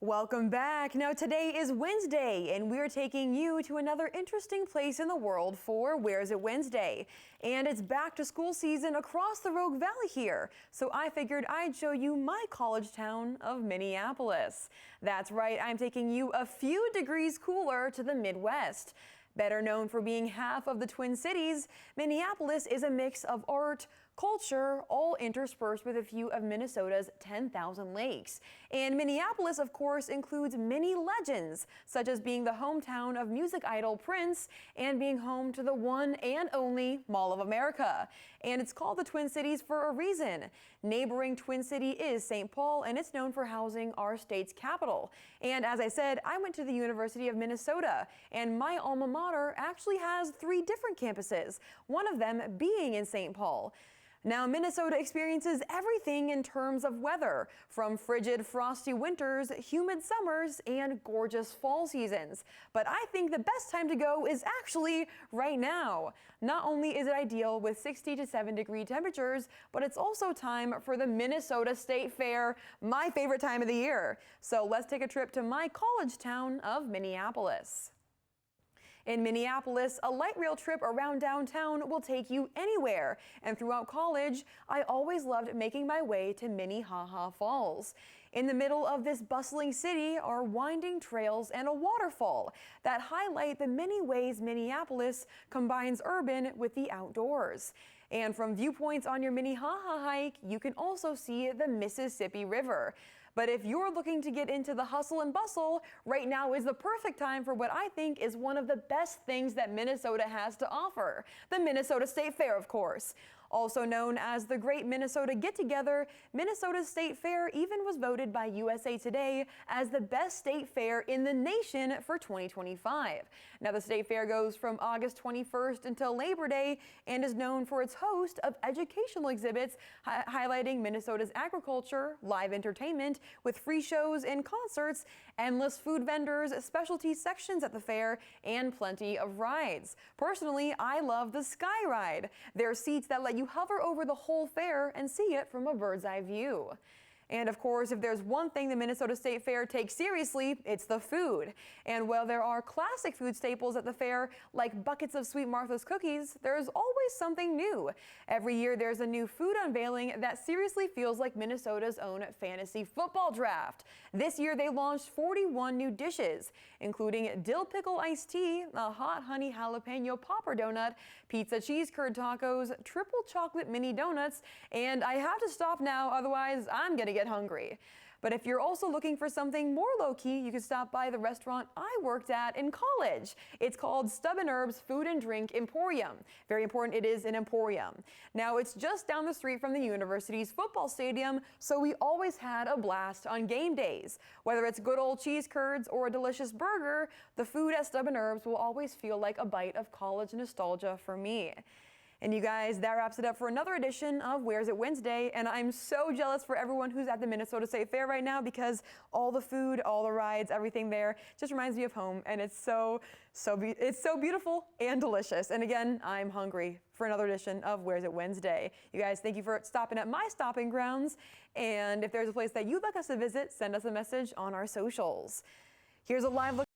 Welcome back. Now today is Wednesday and we're taking you to another interesting place in the world for Where's It Wednesday. And it's back to school season across the Rogue Valley here. So I figured I'd show you my college town of Minneapolis. That's right, I'm taking you a few degrees cooler to the Midwest. Better known for being half of the Twin Cities, Minneapolis is a mix of art, culture, all interspersed with a few of Minnesota's 10,000 lakes. And Minneapolis, of course, includes many legends, such as being the hometown of music idol Prince and being home to the one and only Mall of America. And it's called the Twin Cities for a reason. Neighboring Twin City is St. Paul, and it's known for housing our state's capital. And as I said, I went to the University of Minnesota, and my alma mater actually has 3 different campuses, one of them being in St. Paul. Now, Minnesota experiences everything in terms of weather, from frigid, frosty winters, humid summers, and gorgeous fall seasons. But I think the best time to go is actually right now. Not only is it ideal with 60 to 7-degree temperatures, but it's also time for the Minnesota State Fair, my favorite time of the year. So let's take a trip to my college town of Minneapolis. In Minneapolis, a light rail trip around downtown will take you anywhere. And throughout college, I always loved making my way to Minnehaha Falls. In the middle of this bustling city are winding trails and a waterfall that highlight the many ways Minneapolis combines urban with the outdoors. And from viewpoints on your Minnehaha hike, you can also see the Mississippi River. But if you're looking to get into the hustle and bustle, right now is the perfect time for what I think is one of the best things that Minnesota has to offer, the Minnesota State Fair, of course. Also known as the Great Minnesota Get-Together, Minnesota's State Fair even was voted by USA Today as the best state fair in the nation for 2025. Now, the State Fair goes from August 21st until Labor Day and is known for its host of educational exhibits highlighting Minnesota's agriculture, live entertainment with free shows and concerts, endless food vendors, specialty sections at the fair, and plenty of rides. Personally, I love the Sky Ride. There are seats that let you hover over the whole fair and see it from a bird's eye view. And of course, if there's one thing the Minnesota State Fair takes seriously, it's the food. And while there are classic food staples at the fair, like buckets of Sweet Martha's cookies, there's always something new. Every year there's a new food unveiling that seriously feels like Minnesota's own fantasy football draft. This year they launched 41 new dishes, including dill pickle iced tea, a hot honey jalapeno popper donut, pizza cheese curd tacos, triple chocolate mini donuts, and I have to stop now, otherwise I'm gonna get hungry. But if you're also looking for something more low-key, you can stop by the restaurant I worked at in college. It's called Stub and Herb's Food and Drink Emporium. Very important, it is an emporium. Now, it's just down the street from the university's football stadium, so we always had a blast on game days. Whether it's good old cheese curds or a delicious burger, the food at Stub and Herb's will always feel like a bite of college nostalgia for me. And you guys, that wraps it up for another edition of Where's It Wednesday. And I'm so jealous for everyone who's at the Minnesota State Fair right now because all the food, all the rides, everything there just reminds me of home. And it's so beautiful and delicious. And again, I'm hungry for another edition of Where's It Wednesday. You guys, thank you for stopping at my stopping grounds. And if there's a place that you'd like us to visit, send us a message on our socials. Here's a live look